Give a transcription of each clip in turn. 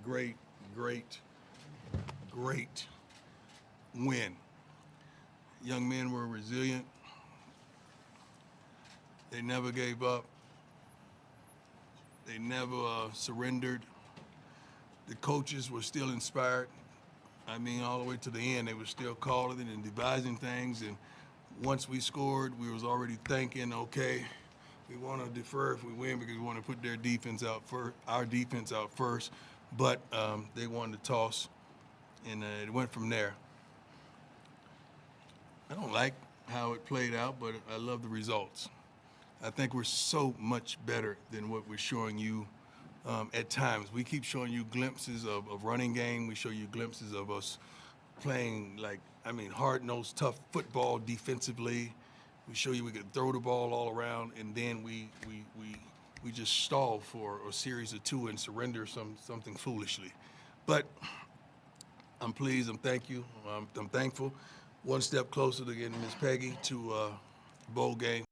great, great, great win. Young men were resilient. They never gave up. They never surrendered. The coaches were still inspired. I mean, all the way to the end, they were still calling and devising things. And once we scored, we was already thinking, okay, we want to defer if we win because we want to put their defense out first, our defense out first. But they wanted to toss, and it went from there. I don't like how it played out, but I love the results. I think we're so much better than what we're showing you at times. We keep showing you glimpses of running game. We show you glimpses of us playing hard-nosed, tough football defensively. We show you we could throw the ball all around, and then we just stall for a series of two and surrender something foolishly. But I'm pleased. I'm thankful. One step closer to getting Miss Peggy to bowl game.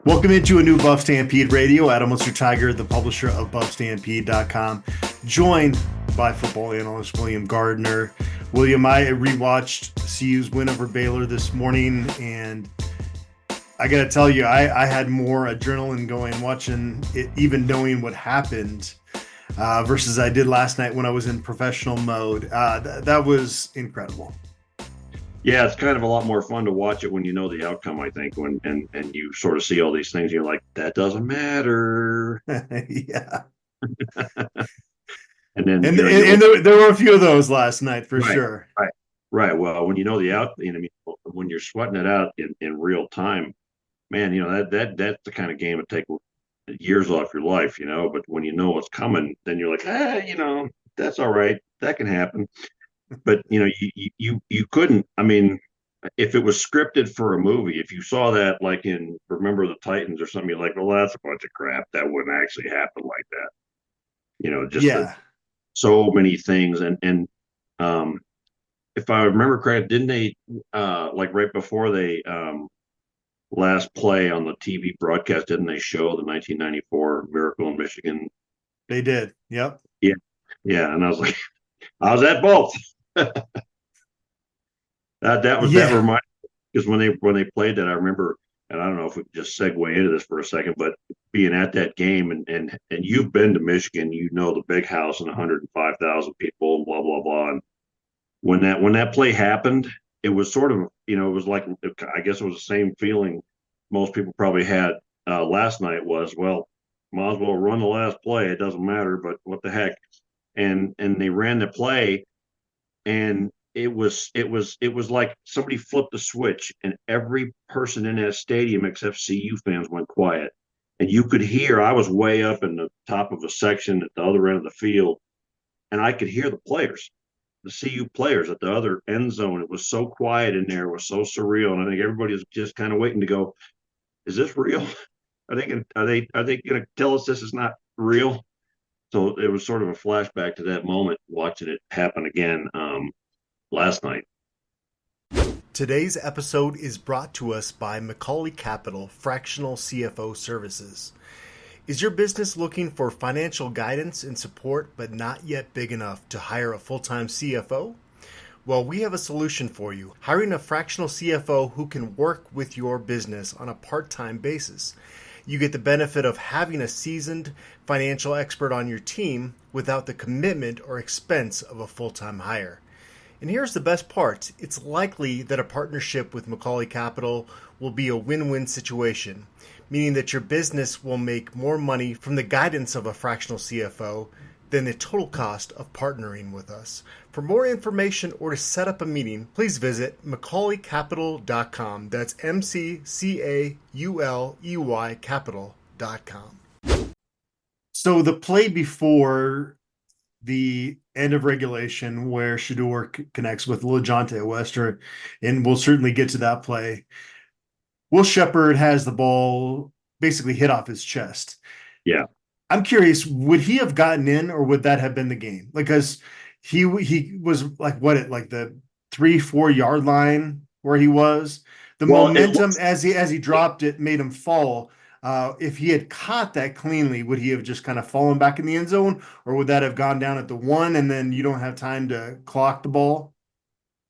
Welcome into a new BuffStampede Radio. Adam Munsterteiger, the publisher of BuffStampede.com, joined by football analyst William Gardner. William, I rewatched CU's win over Baylor this morning, and I got to tell you, I had more adrenaline going watching it, even knowing what happened, versus I did last night when I was in professional mode. That was incredible. Yeah, it's kind of a lot more fun to watch it when you know the outcome, I think, and you sort of see all these things. You're like, that doesn't matter. Yeah. And then there were a few of those last night for sure. Right. Well, when you know the when you're sweating it out in real time, man, that's the kind of game that take years off your life, But when you know what's coming, then you're like, that's all right. That can happen. But you couldn't. I mean, if it was scripted for a movie, if you saw that like in Remember the Titans or something, you're like, well, that's a bunch of crap. That wouldn't actually happen like that. So many things. And if I remember correct, didn't they like right before they last play on the TV broadcast, didn't they show the 1994 Miracle in Michigan? They did. Yep. Yeah. And I was like, I was at both. that reminded me, because when they played that, I remember, and I don't know if we could just segue into this for a second, but being at that game and you've been to Michigan, the big house and 105,000 people, blah blah blah. And when that play happened, it was sort of it was like, I guess it was the same feeling most people probably had last night was, well, might as well run the last play. It doesn't matter, but what the heck. And they ran the play, and it was like somebody flipped the switch, and every person in that stadium except CU fans went quiet. And you could hear, I was way up in the top of a section at the other end of the field, and I could hear the players, the CU players at the other end zone. It was so quiet in there, it was so surreal, and I think everybody was just kind of waiting to go, is this real? Are they going to tell us this is not real? So it was sort of a flashback to that moment, watching it happen again last night. Today's episode is brought to us by Macaulay Capital Fractional CFO Services. Is your business looking for financial guidance and support, but not yet big enough to hire a full-time CFO? Well, we have a solution for you. Hiring a fractional CFO who can work with your business on a part-time basis. You get the benefit of having a seasoned financial expert on your team without the commitment or expense of a full-time hire. And here's the best part. It's likely that a partnership with Macaulay Capital will be a win-win situation, meaning that your business will make more money from the guidance of a fractional CFO than the total cost of partnering with us. For more information or to set up a meeting, please visit MacaulayCapital.com. That's MCCAULEY Capital.com. So the play before the end of regulation where Shador connects with LeJohntay Wester, and we'll certainly get to that play. Will Shepherd has the ball basically hit off his chest. Yeah. I'm curious, would he have gotten in, or would that have been the game? Because he was like the 3-4 yard line where he was. The Well, it momentum looks, as he dropped it made him fall. If he had caught that cleanly, would he have just kind of fallen back in the end zone, or would that have gone down at the 1 and then you don't have time to clock the ball?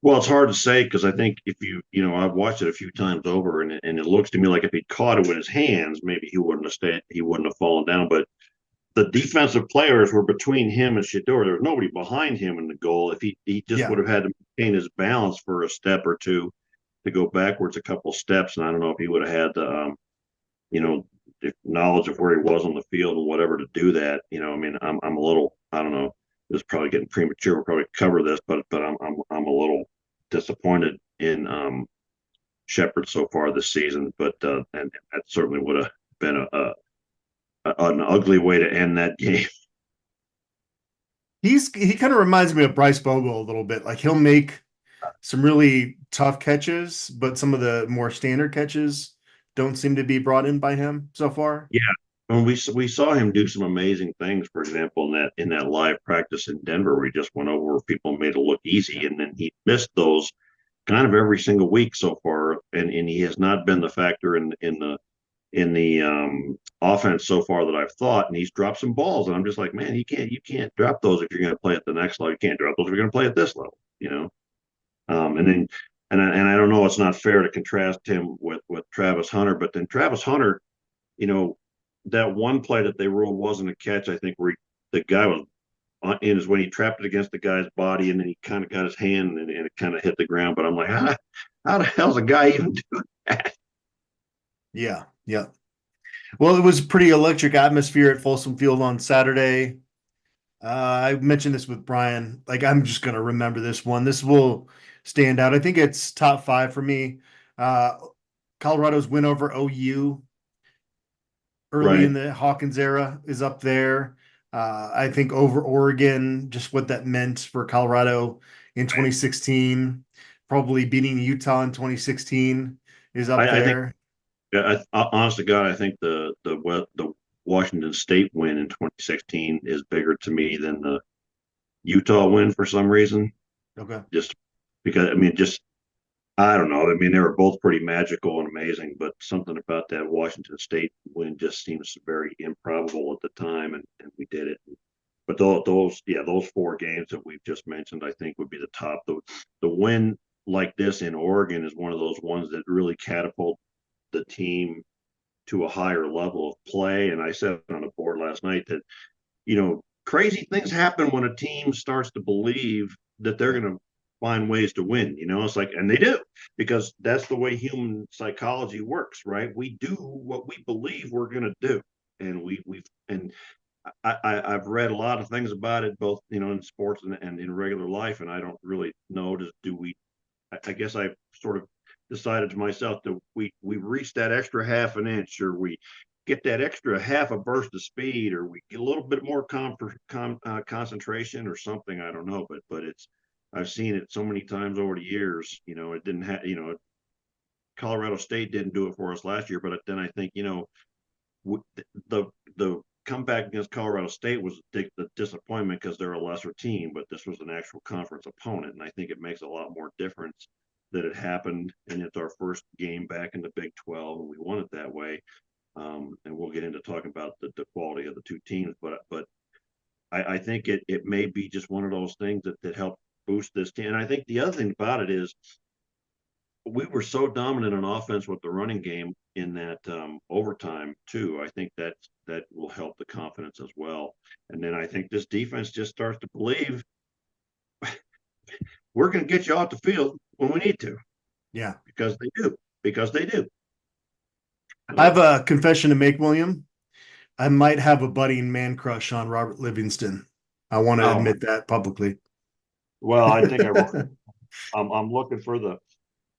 well, it's hard to say because I think if I've watched it a few times over, and it looks to me like if he caught it with his hands, maybe he wouldn't have fallen down. But the defensive players were between him and Shador. There was nobody behind him in the goal. If he just Yeah. would have had to maintain his balance for a step or two to go backwards a couple steps, and I don't know if he would have had the you know the knowledge of where he was on the field and whatever to do that. I mean, I'm a little, I don't know. This is probably getting premature. We'll probably cover this, but I'm a little disappointed in Shepard so far this season. But and that certainly would have been an ugly way to end that game. He kind of reminds me of Bryce Bobo a little bit. Like he'll make some really tough catches, but some of the more standard catches don't seem to be brought in by him so far. Yeah, and we saw him do some amazing things. For example, in that live practice in Denver, we just went over where people made it look easy, and then he missed those kind of every single week so far, and he has not been the factor in the offense so far that I've thought. And he's dropped some balls, and I'm just like, man, you can't drop those if you're going to play at the next level. You can't drop those if you're going to play at this level. And then and I don't know, it's not fair to contrast him with Travis Hunter, but then Travis Hunter, you know, that one play that they ruled wasn't a catch, I think, where the guy was in is when he trapped it against the guy's body, and then he kind of got his hand and it kind of hit the ground. But I'm like, how the hell's a guy even doing that? Yeah, yeah. Well, it was a pretty electric atmosphere at Folsom Field on Saturday. I mentioned this with Brian. Like, I'm just going to remember this one. This will stand out. I think it's top 5 for me. Uh, Colorado's win over OU early in Right. the Hawkins era is up there. I think over Oregon, just what that meant for Colorado in 2016, probably beating Utah in 2016 is up I think, there. honest to God, I think the Washington State win in 2016 is bigger to me than the Utah win for some reason. Okay. Just because, I mean, just I don't know. I mean, they were both pretty magical and amazing, but something about that Washington State win just seems very improbable at the time, and we did it. But those 4 games that we've just mentioned, I think would be the top. The win like this in Oregon is one of those ones that really catapult the team to a higher level of play. And I said on the board last night that, crazy things happen when a team starts to believe that they're going to find ways to win. It's like, and they do, because that's the way human psychology works, right? We do what we believe we're going to do. And I've read a lot of things about it, both, in sports and in regular life. And I don't really know, I guess I sort of decided to myself that we reach that extra half an inch, or we get that extra half a burst of speed, or we get a little bit more concentration or something. I don't know, but I've seen it so many times over the years. It didn't have, Colorado State didn't do it for us last year, but then I think, the comeback against Colorado State was the disappointment because they're a lesser team, but this was an actual conference opponent, and I think it makes a lot more difference that it happened, and it's our first game back in the Big 12, and we won it that way. And we'll get into talking about the quality of the two teams, but I think it may be just one of those things that help boost this team. And I think the other thing about it is we were so dominant on offense with the running game in that overtime too. I think that will help the confidence as well. And then I think this defense just starts to believe we're going to get you off the field when we need to. Yeah. Because they do. I have a confession to make, William. I might have a budding man crush on Robert Livingston. I want to admit that publicly. Well, I think I wrote. I'm looking for the.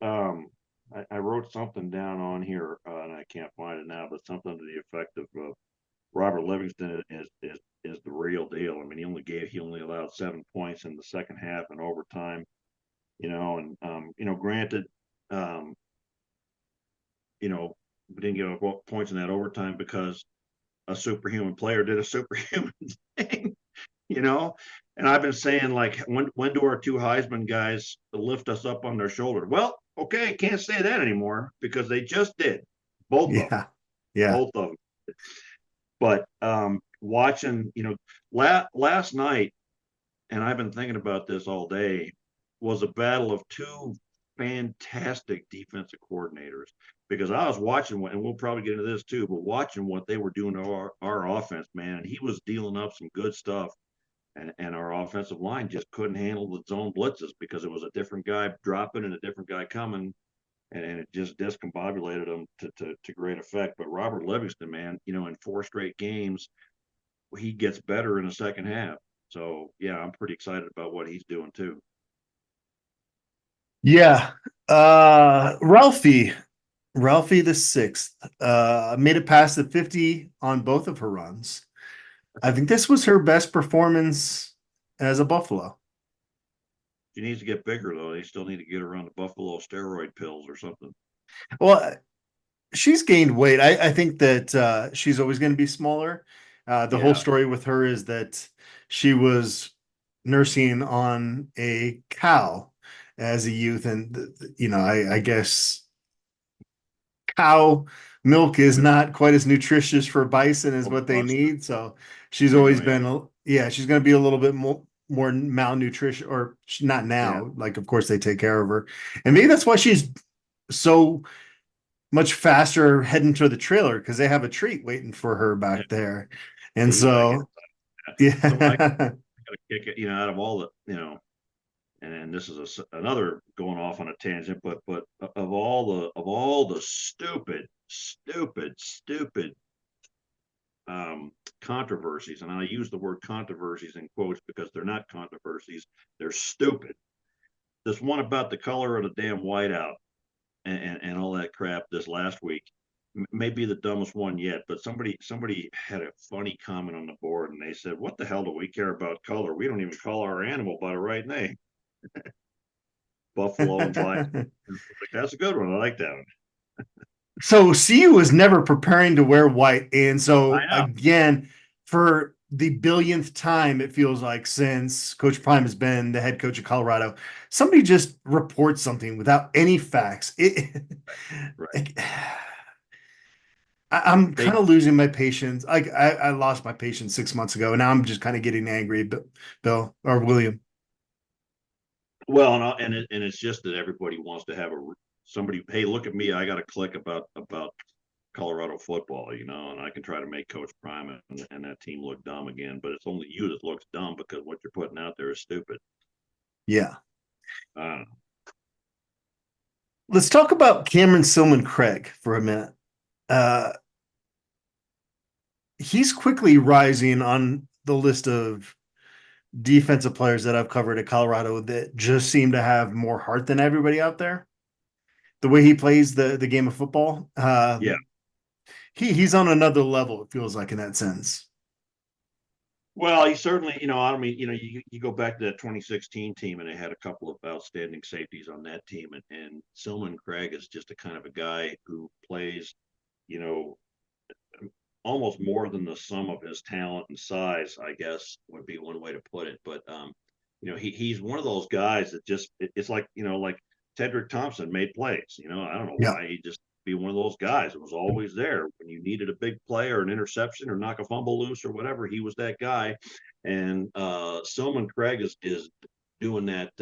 I wrote something down on here, and I can't find it now, but something to the effect of Robert Livingston is the real deal. I mean, he only allowed 7 points in the second half and overtime. Granted, we didn't give up points in that overtime because a superhuman player did a superhuman thing, And I've been saying, like, when do our two Heisman guys lift us up on their shoulder? Well, okay, can't say that anymore because they just did. Both of them. Yeah. Yeah. Both of them. But watching, last night, and I've been thinking about this all day, was a battle of two fantastic defensive coordinators. Because I was watching, and we'll probably get into this too, but watching what they were doing to our offense, man, and he was dealing up some good stuff. And our offensive line just couldn't handle the zone blitzes because it was a different guy dropping and a different guy coming, and it just discombobulated them to great effect. But Robert Livingston, man, in 4 straight games, he gets better in the second half. So yeah, I'm pretty excited about what he's doing too. Yeah. Ralphie the sixth made it past the 50 on both of her runs. I think this was her best performance as a Buffalo. She needs to get bigger though. They still need to get her on the Buffalo steroid pills or something. Well, she's gained weight. I think that she's always going to be smaller. The whole story with her is that she was nursing on a cow as a youth, and I guess cow milk is not quite as nutritious for bison as what they need. So she's always been, she's going to be a little bit more malnutrition, or not now. Like, of course, they take care of her, and maybe that's why she's so much faster heading to the trailer, because they have a treat waiting for her back there. And so I gotta kick it, out of all the, and this is another going off on a tangent, but of all the stupid controversies, and I use the word controversies in quotes because they're not controversies, they're stupid. This one about the color of the damn whiteout and all that crap this last week may be the dumbest one yet, but somebody had a funny comment on the board, and they said, what the hell do we care about color? We don't even call our animal by the right name. Buffalo and bison. That's a good one. I like that one. So CU was never preparing to wear white. And so again, for the billionth time, it feels like, since Coach Prime has been the head coach of Colorado, somebody just reports something without any facts. I'm kind of losing my patience. I lost my patience 6 months ago, and now I'm just kind of getting angry, Bill or William. Well, and it's just that everybody wants to have somebody. Hey, look at me! I got a click about Colorado football, and I can try to make Coach Prime and that team look dumb again. But it's only you that looks dumb because what you're putting out there is stupid. Yeah. Let's talk about Cameron Silman-Craig for a minute. He's quickly rising on the list of defensive players that I've covered at Colorado that just seem to have more heart than everybody out there. The way he plays the game of football, he's on another level, it feels like, in that sense. Well, he certainly, I mean, you go back to that 2016 team, and they had a couple of outstanding safeties on that team, and Silman-Craig is just a kind of a guy who plays, almost more than the sum of his talent and size, I guess would be one way to put it. But he's one of those guys that just it's like like Tedrick Thompson made plays. I don't know why, he just be one of those guys. It was always there when you needed a big play or an interception or knock a fumble loose or whatever. He was that guy. And Silman-Craig is doing that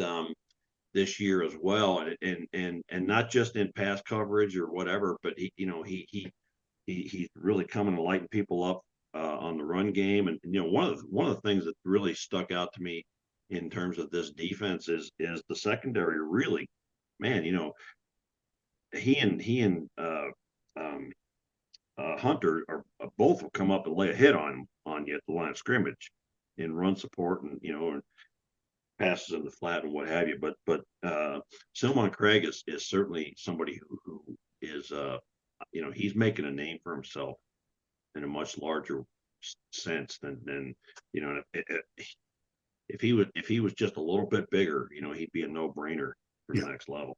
this year as well, and not just in pass coverage or whatever, but he's really coming to lighten people up on the run game. And one of the things that really stuck out to me in terms of this defense is the secondary. Really, man, he and Hunter are both will come up and lay a hit on you at the line of scrimmage in run support and passes in the flat and what have you. But Silman-Craig is certainly somebody who is he's making a name for himself in a much larger sense than if he was just a little bit bigger, he'd be a no-brainer for the next level.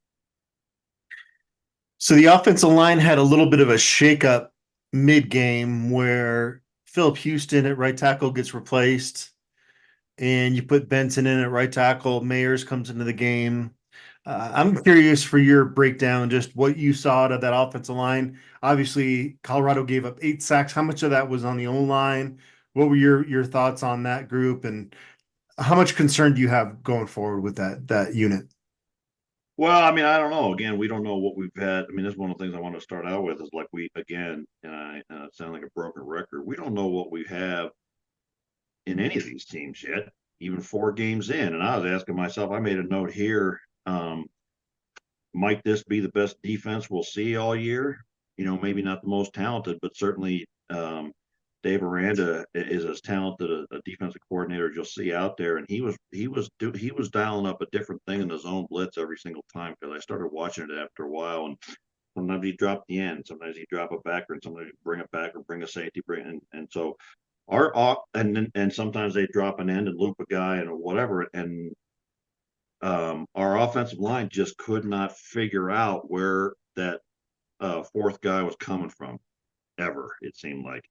So the offensive line had a little bit of a shakeup mid-game where Philip Houston at right tackle gets replaced. and you put Benson in at right tackle. Mayers comes into the game. I'm curious for your breakdown, just what you saw out of that offensive line. Obviously, Colorado gave up 8 sacks. How much of that was on the O-line? What were your thoughts on that group, and how much concern do you have going forward with that unit? Well, I mean, I don't know. Again, we don't know what we've had. I mean, that's one of the things I want to start out with is like and I sound like a broken record. We don't know what we have in any of these teams yet, even 4 games in. And I was asking myself, I made a note here. Might this be the best defense we'll see all year? Maybe not the most talented, but certainly Dave Aranda is as talented a defensive coordinator as you'll see out there. And he was dialing up a different thing in the zone blitz every single time, because I started watching it after a while. And sometimes he drop the end, sometimes he drop a backer, and sometimes he bring it back or bring a safety, and so and sometimes they drop an end and loop a guy and whatever. And our offensive line just could not figure out where that fourth guy was coming from ever, it seemed like.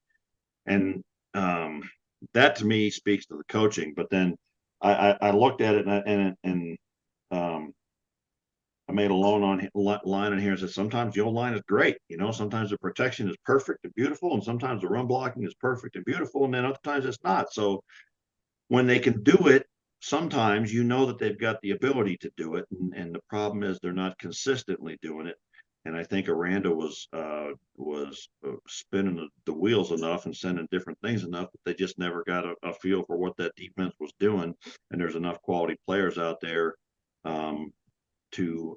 And that to me speaks to the coaching. But then I looked at it and I made a line in here and said, sometimes the old line is great. Sometimes the protection is perfect and beautiful, and sometimes the run blocking is perfect and beautiful, and then other times it's not. So when they can do it, sometimes that they've got the ability to do it, and the problem is they're not consistently doing it. And I think Aranda was spinning the wheels enough and sending different things enough that they just never got a feel for what that defense was doing. And there's enough quality players out there to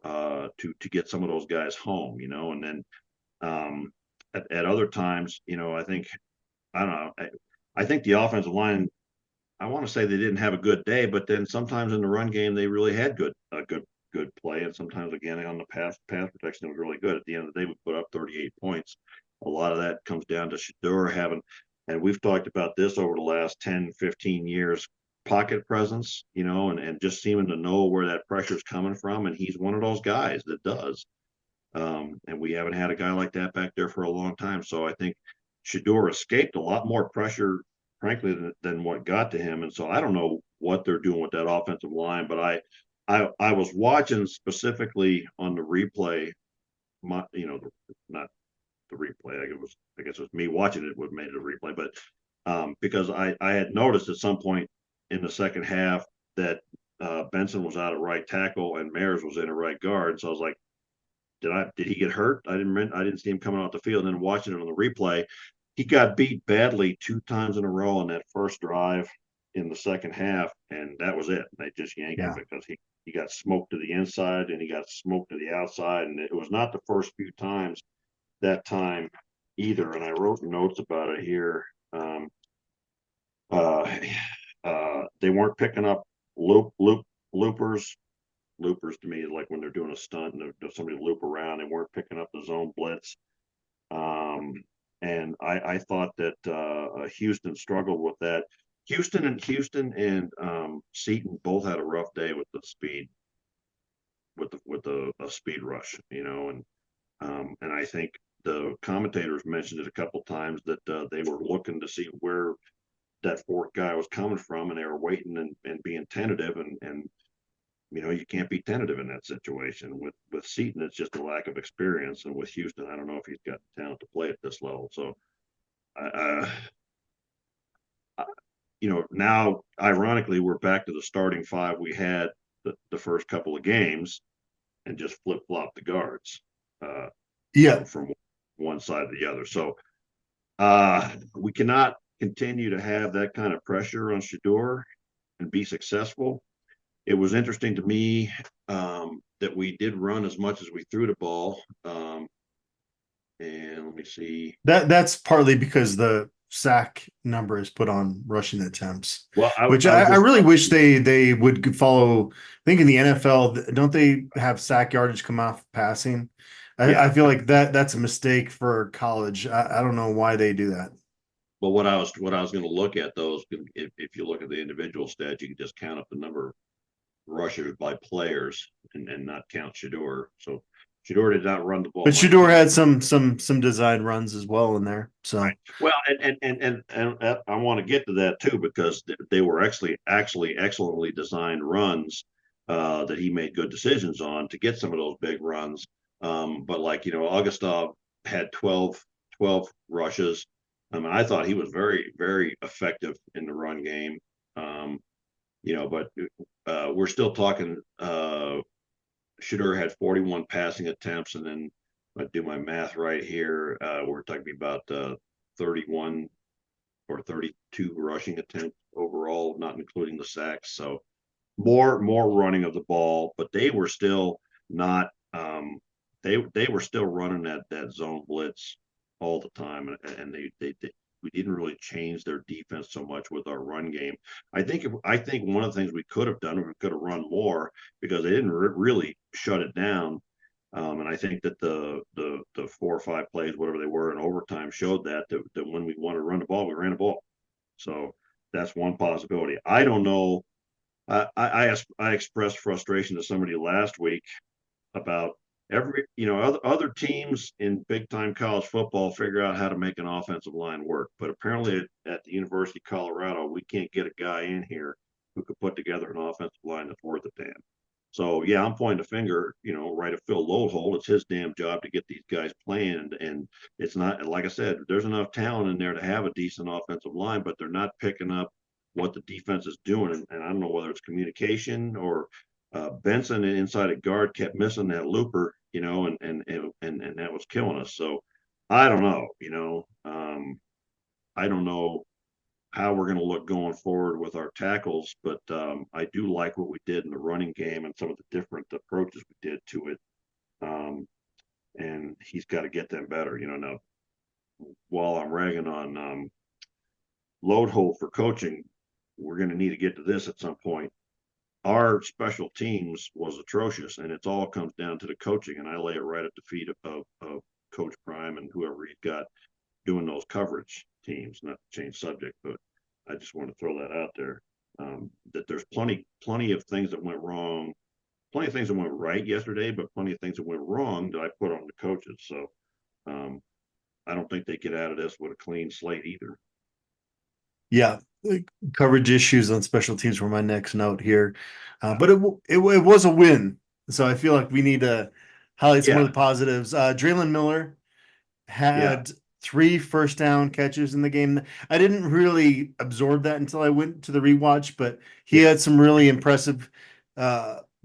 get some of those guys home, And then at other times, I think I don't know. I think the offensive line, I want to say they didn't have a good day, but then sometimes in the run game they really had good play, and sometimes again on the pass protection it was really good. At the end of the day, we put up 38 points. A lot of that comes down to Shedeur having, and we've talked about this over the last 10, 15 years, pocket presence, and just seeming to know where that pressure is coming from. And he's one of those guys that does. And we haven't had a guy like that back there for a long time. So I think Shedeur escaped a lot more pressure, frankly, than what got to him. And so I don't know what they're doing with that offensive line, but I was watching specifically on the replay, not the replay. I guess it was me watching it what made it a replay, but because I had noticed at some point in the second half that Benson was out at right tackle and Mayers was in at right guard. So I was like, did he get hurt? I didn't see him coming off the field. And then watching it on the replay, he got beat badly 2 times in a row in that first drive in the second half, and that was it. They just yanked him because he got smoked to the inside and he got smoked to the outside, and it was not the first few times that time either. And I wrote notes about it here. They weren't picking up loopers. Loopers to me is like when they're doing a stunt and there's somebody loop around. They weren't picking up the zone blitz. And I thought that Houston struggled with that. Houston and Seton both had a rough day with the speed, with the speed rush, and I think the commentators mentioned it a couple times that they were looking to see where that fourth guy was coming from, and they were waiting and being tentative, and you can't be tentative in that situation. With Seton, it's just a lack of experience, and with Houston, I don't know if he's got the talent to play at this level. So, now ironically, we're back to the starting 5 we had the first couple of games, and just flip flop the guards. From one side to the other. So we cannot continue to have that kind of pressure on Shedeur and be successful. It was interesting to me that we did run as much as we threw the ball. And let me see. That's partly because the sack number is put on rushing attempts. Well, I really wish they would follow. I think in the NFL, don't they have sack yardage come off passing? I feel like that's a mistake for college. I don't know why they do that. But what I was going to look at those, if you look at the individual stats, you can just count up the number of rushers by players and not count Shedeur. So Shador did not run the ball. But Shador had some design runs as well in there. So right. Well, and I want to get to that too, because they were actually excellently designed runs that he made good decisions on to get some of those big runs. But like, Augustov had 12 rushes. I mean, I thought he was very, very effective in the run game. But we're still talking. Shador had 41 passing attempts, and then if I do my math right here, we're talking about 31 or 32 rushing attempts overall, not including the sacks. So more running of the ball, but they were still not. They were still running that zone blitz all the time, and they we didn't really change their defense so much with our run game. I think one of the things we could have done, we could have run more, because they didn't really shut it down. And I think that the 4 or 5 plays, whatever they were in overtime, showed that when we wanted to run the ball, we ran the ball. So that's one possibility. I don't know. I expressed frustration to somebody last week about other teams in big time college football figure out how to make an offensive line work, but apparently at the University of Colorado, we can't get a guy in here who could put together an offensive line that's worth a damn. So yeah, I'm pointing a finger, right at Phil Loadhold. It's his damn job to get these guys playing, and it's not, like I said, there's enough talent in there to have a decent offensive line, but they're not picking up what the defense is doing, and I don't know whether it's communication or Benson inside at guard kept missing that looper, and that was killing us. So I don't know, I don't know how we're going to look going forward with our tackles, but I do like what we did in the running game and some of the different approaches we did to it. And he's got to get them better, Now, while I'm ragging on Loadhold for coaching, we're going to need to get to this at some point. Our special teams was atrocious, and it all comes down to the coaching, and I lay it right at the feet of Coach Prime and whoever he's got doing those coverage teams. Not to change subject, but I just want to throw that out there, that there's plenty of things that went wrong, plenty of things that went right yesterday, but plenty of things that went wrong that I put on the coaches. So I don't think they get out of this with a clean slate either. Yeah, coverage issues on special teams were my next note here, but it was a win, so I feel like we need to highlight some of the positives. Draylon Miller had 3 first down catches in the game. I didn't really absorb that until I went to the rewatch, but he had some really impressive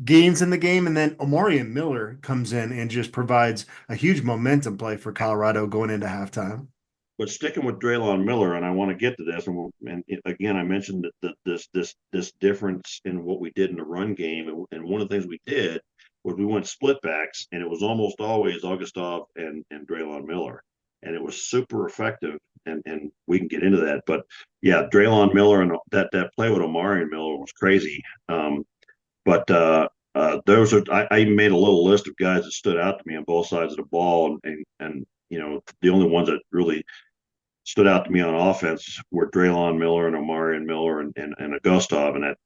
gains in the game, and then Omarion Miller comes in and just provides a huge momentum play for Colorado going into halftime. But sticking with Draylon Miller, and I want to get to this, and again, I mentioned that this difference in what we did in the run game, and one of the things we did was we went split backs, and it was almost always Augustov and Draylon Miller, and it was super effective, and we can get into that. But yeah, Draylon Miller and that play with Omarion Miller was crazy. But those are, I made a little list of guys that stood out to me on both sides of the ball, and the only ones that really stood out to me on offense were Draylon Miller and Omarion Miller and Augustov, and that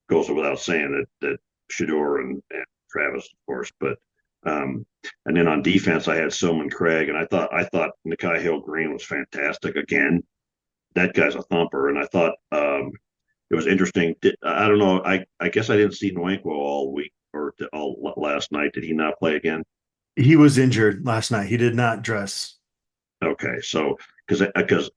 goes without saying that Shador and Travis, of course. But and then on defense, I had Silman Craig, and I thought Nikai Hill-Green was fantastic again. That guy's a thumper, and I thought it was interesting. I don't know. I guess I didn't see Nwankwo all week or all last night. Did he not play again? He was injured last night. He did not dress. Okay, so because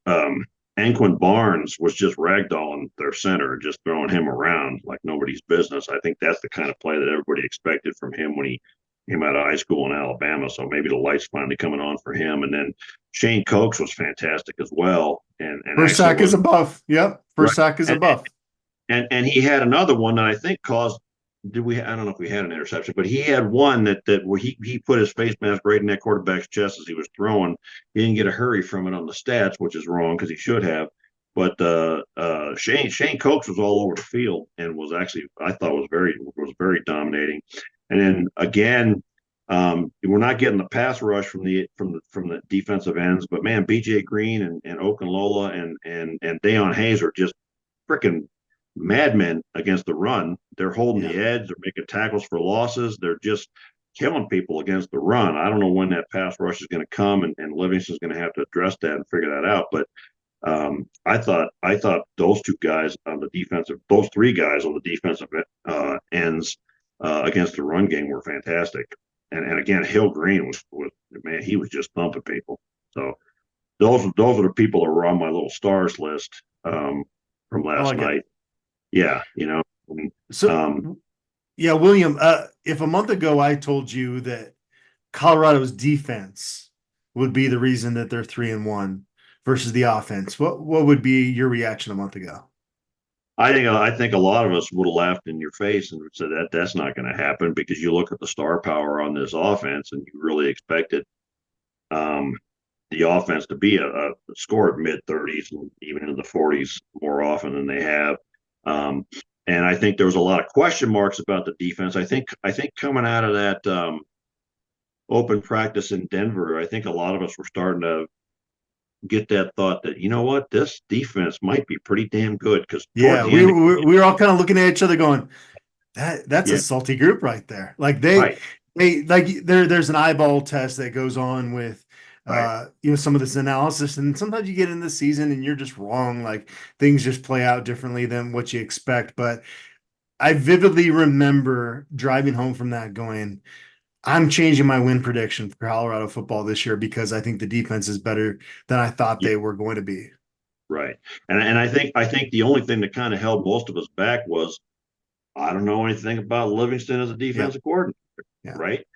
Anquan Barnes was just ragdolling their center, just throwing him around like nobody's business. I think that's the kind of play that everybody expected from him when he came out of high school in Alabama. So maybe the light's finally coming on for him. And then Shane Cokes was fantastic as well. And first sack is a buff. Yep, first sack is a buff. And he had another one that I think caused. I don't know if we had an interception, but he had one that where he put his face mask right in that quarterback's chest as he was throwing. He didn't get a hurry from it on the stats, which is wrong because he should have. But Shane Cokes was all over the field and was actually, I thought, was very dominating. And then again, we're not getting the pass rush from the defensive ends, but man, BJ Green and Okunlola and Deion Hayes are just freaking madmen against the run. They're holding the edge. They're making tackles for losses. They're just killing people against the run. I don't know when that pass rush is going to come, and Livingston's going to have to address that and figure that out. But I thought those two guys on the defensive, those three guys on the defensive ends against the run game were fantastic. And again, Hill Green was man, he was just thumping people. So those are the people that were on my little stars list from last night. Yeah, And, So, yeah, William, if a month ago I told you that Colorado's defense would be the reason that they're 3-1 versus the offense, what would be your reaction a month ago? I think a lot of us would have laughed in your face and said that's not going to happen, because you look at the star power on this offense and you really expected the offense to be a score at mid-30s and even in the 40s more often than they have. And I think there was a lot of question marks about the defense. I think coming out of that open practice in Denver, I think a lot of us were starting to get that thought that, you know what, this defense might be pretty damn good, because we were all kind of looking at each other going, that's a salty group right there. Like they like there's an eyeball test that goes on with some of this analysis, and sometimes you get in the season and you're just wrong. Like things just play out differently than what you expect. But I vividly remember driving home from that going, I'm changing my win prediction for Colorado football this year because I think the defense is better than I thought they were going to be. Right. And I think the only thing that kind of held most of us back was, I don't know anything about Livingston as a defensive coordinator. Right.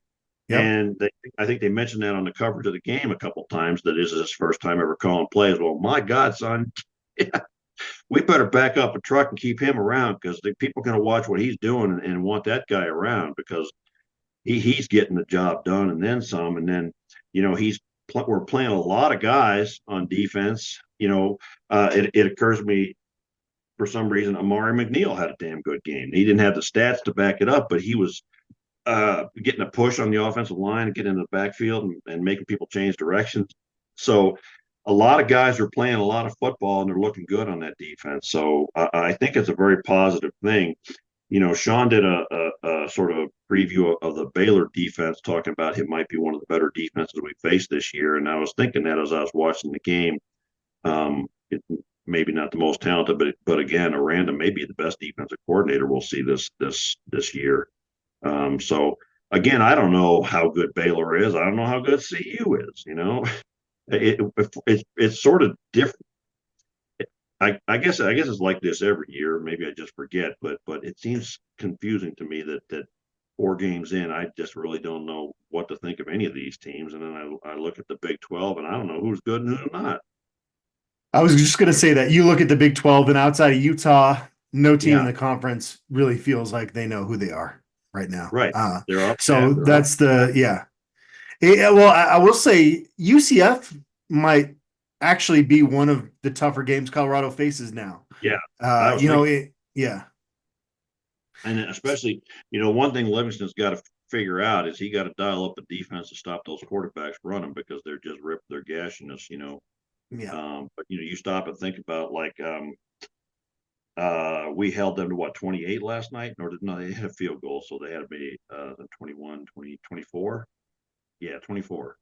Yep. And I think they mentioned that on the coverage of the game a couple of times, that this is his first time ever calling plays. Well, my God, son, we better back up a truck and keep him around, because the people are going to watch what he's doing and want that guy around, because he's getting the job done and then some. And then, we're playing a lot of guys on defense. It occurs to me, for some reason, Amari McNeil had a damn good game. He didn't have the stats to back it up, but he was getting a push on the offensive line and getting in the backfield and making people change directions. So a lot of guys are playing a lot of football and they're looking good on that defense. So I think it's a very positive thing. Sean did a sort of preview of the Baylor defense, talking about it might be one of the better defenses we faced this year. And I was thinking that as I was watching the game, maybe not the most talented, but again, Aranda may be the best defensive coordinator we'll see this year. So again, I don't know how good Baylor is. I don't know how good CU is. It's sort of different. I guess it's like this every year. Maybe I just forget, but it seems confusing to me that 4 games in, I just really don't know what to think of any of these teams. And then I look at the Big 12 and I don't know who's good and who's not. I was just going to say that you look at the Big 12 and outside of Utah, no team in the conference really feels like they know who they are right now. Right. That's well, I will say UCF might actually be one of the tougher games Colorado faces now. Yeah. And especially, one thing Livingston's got to figure out is he got to dial up the defense to stop those quarterbacks running, because they're just they're gashing us, But you stop and think about, like, we held them to 28 last night, they had a field goal, so they had to be 21, 20, 24. Yeah, 24.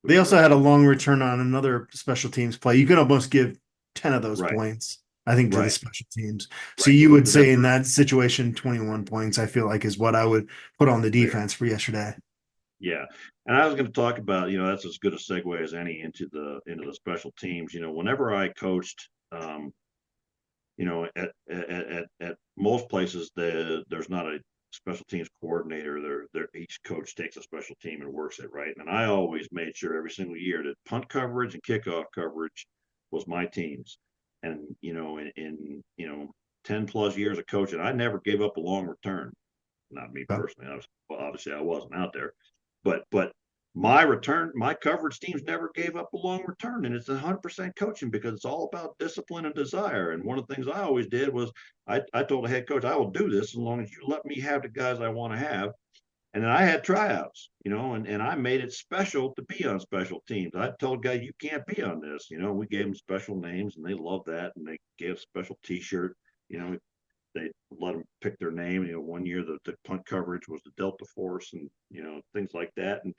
They also had a long return on another special teams play. You could almost give 10 of those points, I think, to the special teams. So you would say in that situation, 21 points, I feel like, is what I would put on the defense for yesterday. Yeah. And I was going to talk about, that's as good a segue as any into the special teams. Whenever I coached, at most places, there's not a special teams coordinator. Each coach takes a special team and works it, right. And I always made sure every single year that punt coverage and kickoff coverage was my teams. And in 10 plus years of coaching, I never gave up a long return. Not me personally. Obviously I wasn't out there, but my coverage teams never gave up a long return, and it's 100% coaching, because it's all about discipline and desire. And one of the things I always did was I told the head coach, I will do this as long as you let me have the guys I want to have. And then I had tryouts, and I made it special to be on special teams. I told guys, you can't be on this. We gave them special names, and they loved that, and they gave a special T-shirt. they let them pick their name. One year the punt coverage was the Delta Force, and things like that. And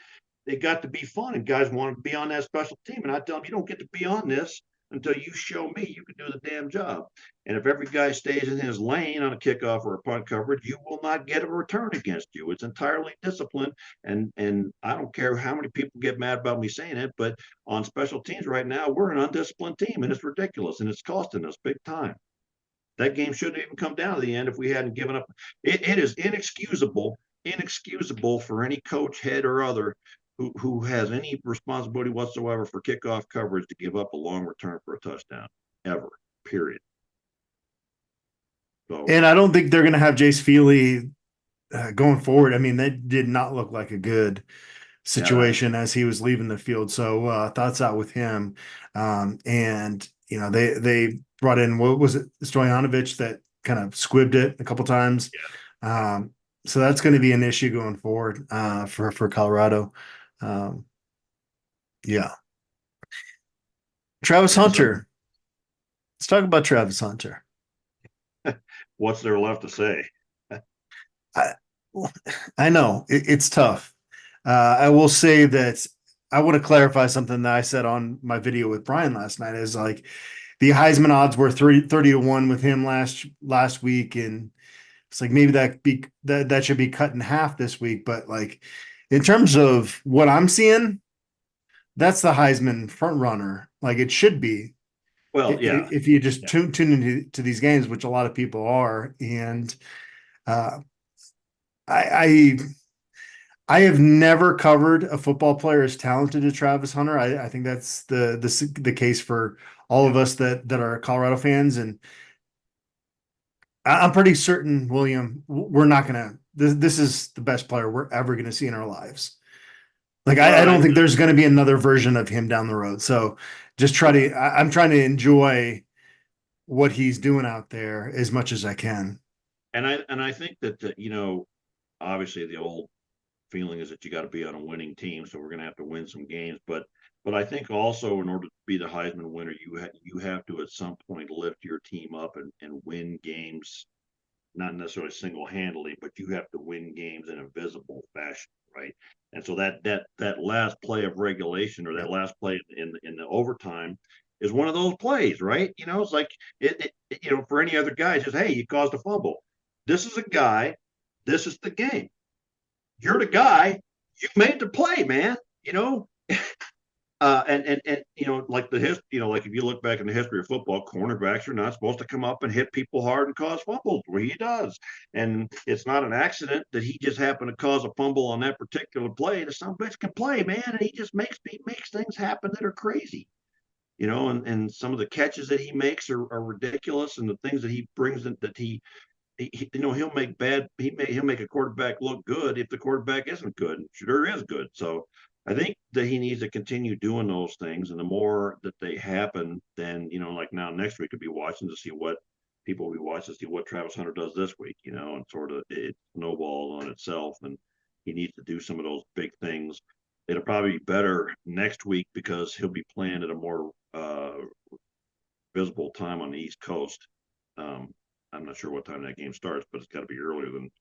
they got to be fun, and guys wanted to be on that special team. And I tell them, you don't get to be on this until you show me you can do the damn job. And if every guy stays in his lane on a kickoff or a punt coverage, you will not get a return against you. It's entirely discipline. And I don't care how many people get mad about me saying it, but on special teams right now, we're an undisciplined team, and it's ridiculous, and it's costing us big time. That game shouldn't even come down to the end if we hadn't given up. It is inexcusable for any coach, head or other, who has any responsibility whatsoever for kickoff coverage to give up a long return for a touchdown, ever, period. So, and I don't think they're going to have Jace Feely going forward. I mean, that did not look like a good situation as he was leaving the field. So thoughts out with him. And they brought in, what was it, Stoyanovich, that kind of squibbed it a couple times. Yeah. So that's going to be an issue going forward for Colorado. Yeah. Travis Hunter. Let's talk about Travis Hunter. What's there left to say? I know it's tough. I will say that I want to clarify something that I said on my video with Brian last night. Is like the Heisman odds were 30-1 with him last week, and it's like maybe that should be cut in half this week. But like in terms of what I'm seeing, that's the Heisman front runner. Like it should be. Well, yeah. If you just tune into these games, which a lot of people are, and I have never covered a football player as talented as Travis Hunter. I think that's the case for all of us that are Colorado fans, and I'm pretty certain, William, we're not gonna. This is the best player we're ever gonna see in our lives. Like I don't think there's going to be another version of him down the road. So just I'm trying to enjoy what he's doing out there as much as I can. And I think that obviously the old feeling is that you got to be on a winning team, so we're going to have to win some games. But I think also in order to be the Heisman winner, you have to at some point lift your team up and win games, not necessarily single-handedly, but you have to win games in a visible fashion, right? And so that last play of regulation, or that last play in the overtime, is one of those plays, right? It's like it for any other guy, it's just, hey, you caused a fumble. This is a guy. This is the game. You're the guy. You made the play, man. And like like if you look back in the history of football, cornerbacks are not supposed to come up and hit people hard and cause fumbles, where he does. And it's not an accident that he just happened to cause a fumble on that particular play. The son of a bitch can play, man, and he just makes things happen that are crazy. And some of the catches that he makes are ridiculous, and the things that he brings in, that he'll make a quarterback look good if the quarterback isn't good. Sure is good. So I think that he needs to continue doing those things, and the more that they happen, then like now next week, we'll be watching to see what people will be watching to see what Travis Hunter does this week, and sort of it snowballs on itself, and he needs to do some of those big things. It'll probably be better next week because he'll be playing at a more visible time on the East Coast. I'm not sure what time that game starts, but it's got to be earlier than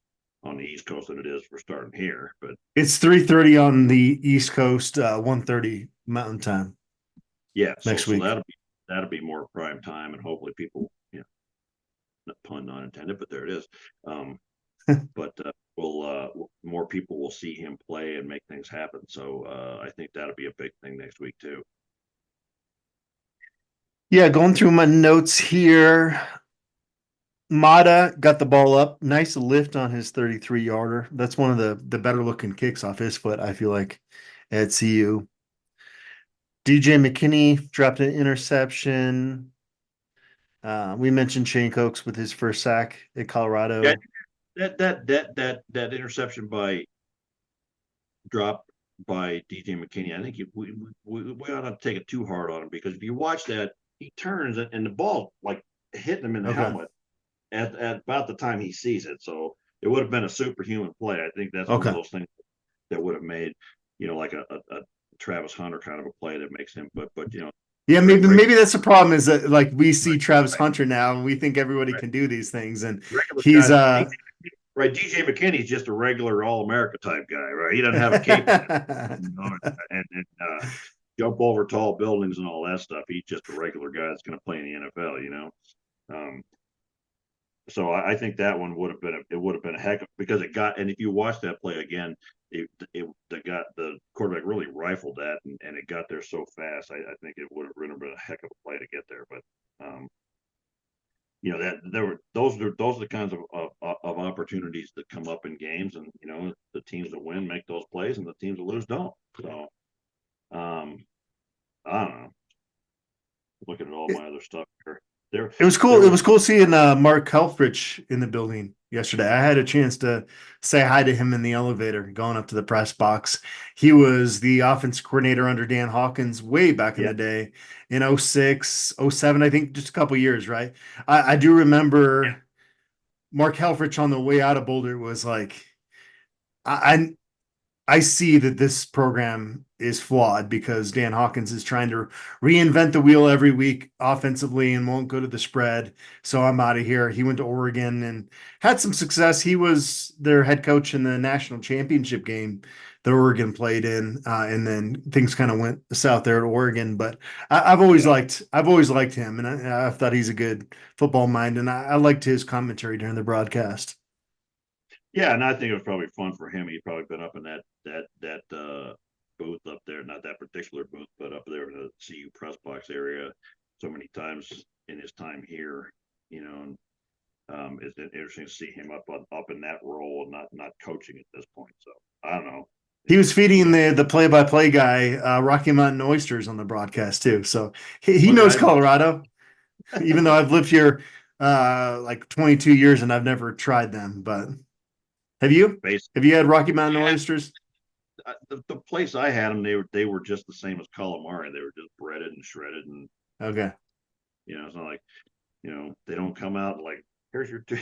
on the East Coast than it is for starting here. But it's 3:30 on the East Coast, 1:30 Mountain Time. Yeah, next week. So that'll be more prime time, and hopefully people, pun not intended, but there it is. But more people will see him play and make things happen. So I think that'll be a big thing next week too. Yeah, going through my notes here. Mata got the ball up. Nice lift on his 33-yarder. That's one of the better looking kicks off his foot, I feel like, at CU. DJ McKinney dropped an interception. We mentioned Shane Cokes with his first sack at Colorado. Yeah, that interception dropped by DJ McKinney. I think we ought not take it too hard on him, because if you watch that, he turns and the ball like hitting him in the helmet at about the time he sees it. So it would have been a superhuman play. I think that's one of those things that would have made, like a Travis Hunter kind of a play that makes him, but Yeah, Re- maybe that's the problem is that like we see Travis Hunter now and we think everybody right. can do these things, and Regular he's guys. Right, DJ McKinney's just a regular All America type guy, right? He doesn't have a cape on, you know, and jump over tall buildings and all that stuff. He's just a regular guy that's going to play in the NFL, you know. Um, so I think that one would have been a heck of, because it got, and if you watch that play again, the quarterback really rifled that, and it got there so fast. I think it would have been a heck of a play to get there, but you know, that there were those are the kinds of opportunities that come up in games, and you know, the teams that win make those plays and the teams that lose don't. So I don't know, looking at all my other stuff here, It was cool. there It was was cool seeing Mark Helfrich in the building yesterday. I had a chance to say hi to him in the elevator going up to the press box. He was the offense coordinator under Dan Hawkins way back in yeah, the day in '06, '07, I think, just a couple years, right? I do yeah, remember Mark Helfrich on the way out of Boulder was like, I I see that this program is flawed because Dan Hawkins is trying to reinvent the wheel every week offensively and won't go to the spread. So I'm out of here. He went to Oregon and had some success. He was their head coach in the national championship game that Oregon played in, and then things kind of went south there at Oregon. But yeah. I've always liked him, and I thought he's a good football mind, and I liked his commentary during the broadcast. Yeah, and I think it was probably fun for him. He'd probably been up in that booth up there, not that particular booth, but up there in the CU press box area so many times in his time here, you know. And it's interesting to see him up in that role and not coaching at this point. So I don't know. He was You feeding know, the play-by-play guy Rocky Mountain oysters on the broadcast too. So he okay, knows I didn't know. Colorado, even though I've lived here like 22 years and I've never tried them. But have you? Base. Have you had Rocky Mountain Yeah, oysters? the place I had them, they were just the same as calamari. They were just breaded and shredded, and Okay. you know, it's not like, you know, they don't come out like, here's your two,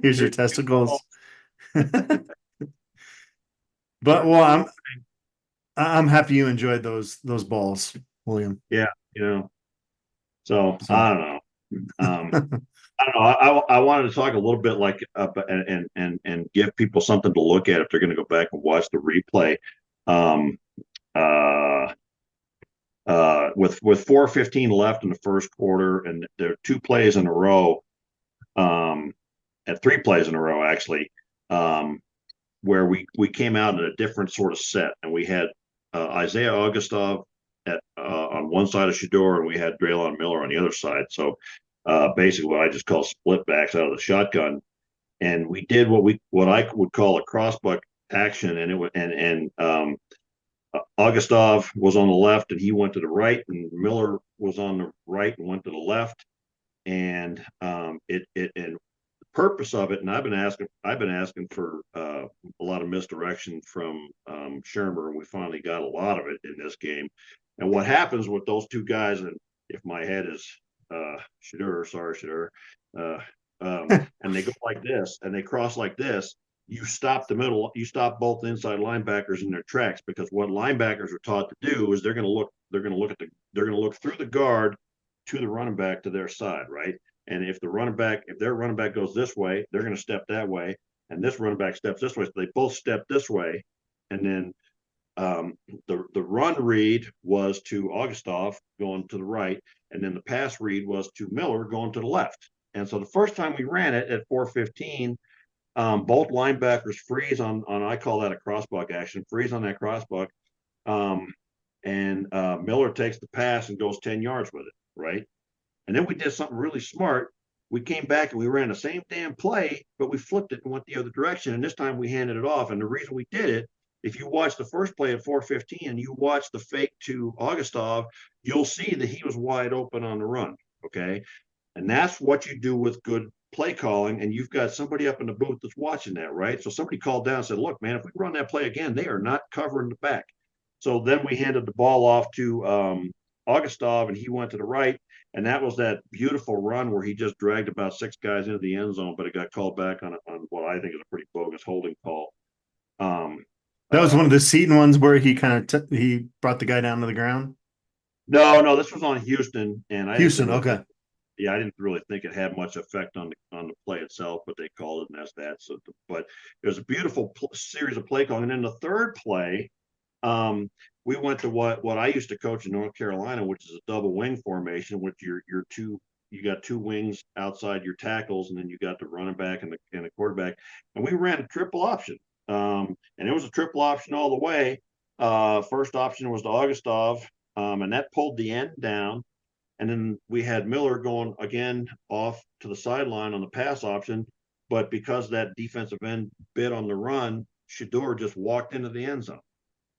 Here's your here's your two testicles. But balls. well, You know, I'm happy you enjoyed those balls, William. yeah, you know. So So I don't know. I don't know. I wanted to talk a little bit like and give people something to look at if they're going to go back and watch the replay. Um, uh, with 4:15 left in the first quarter, and there are two plays in a row, at three plays in a row actually, where we came out in a different sort of set, and we had Isaiah Augustov on one side of Shador, and we had Draylon Miller on the other side. So basically, what I just call split backs out of the shotgun, and we did what I would call a crossbuck action, and it was Augustov was on the left and he went to the right, and Miller was on the right and went to the left, and and the purpose of it, and I've been asking for a lot of misdirection from Shermer, and we finally got a lot of it in this game. And what happens with those two guys, and if my head is Shadur, sorry Shadur, uh, and they go like this and they cross like this, you stop you stop both inside linebackers in their tracks, because what linebackers are taught to do is they're going to look through the guard to the running back to their side, right? And if their running back goes this way, they're going to step that way, and this running back steps this way. So they both step this way, and then the run read was to Augustov going to the right, and then the pass read was to Miller going to the left. And so the first time we ran it at 4:15, both linebackers freeze on I call that a crossbuck action, freeze on that crossbuck, and Miller takes the pass and goes 10 yards with it, right? And then we did something really smart. We came back and we ran the same damn play, but we flipped it and went the other direction. And this time we handed it off. And the reason we did it, if you watch the first play at 4:15 and you watch the fake to Augustov, you'll see that he was wide open on the run. Okay. And that's what you do with good play calling. And you've got somebody up in the booth that's watching that, right? So somebody called down and said, look, man, if we run that play again, they are not covering the back. So then we handed the ball off to Augustov, and he went to the right. And that was that beautiful run where he just dragged about six guys into the end zone, but it got called back on what I think is a pretty bogus holding call. that was one of the Seton ones where he kind of he brought the guy down to the ground. No, this was on Houston, and I didn't Houston, really okay. think, yeah, I didn't really think it had much effect on the play itself, but they called it, and that's that. So, but it was a beautiful series of play calling. And then the third play, um, we went to what I used to coach in North Carolina, which is a double wing formation, which your two you got two wings outside your tackles, and then you got the running back and the quarterback, and we ran a triple option, and it was a triple option all the way. First option was to Augustov, and that pulled the end down. And then we had Miller going again off to the sideline on the pass option. But because that defensive end bit on the run, Shador just walked into the end zone.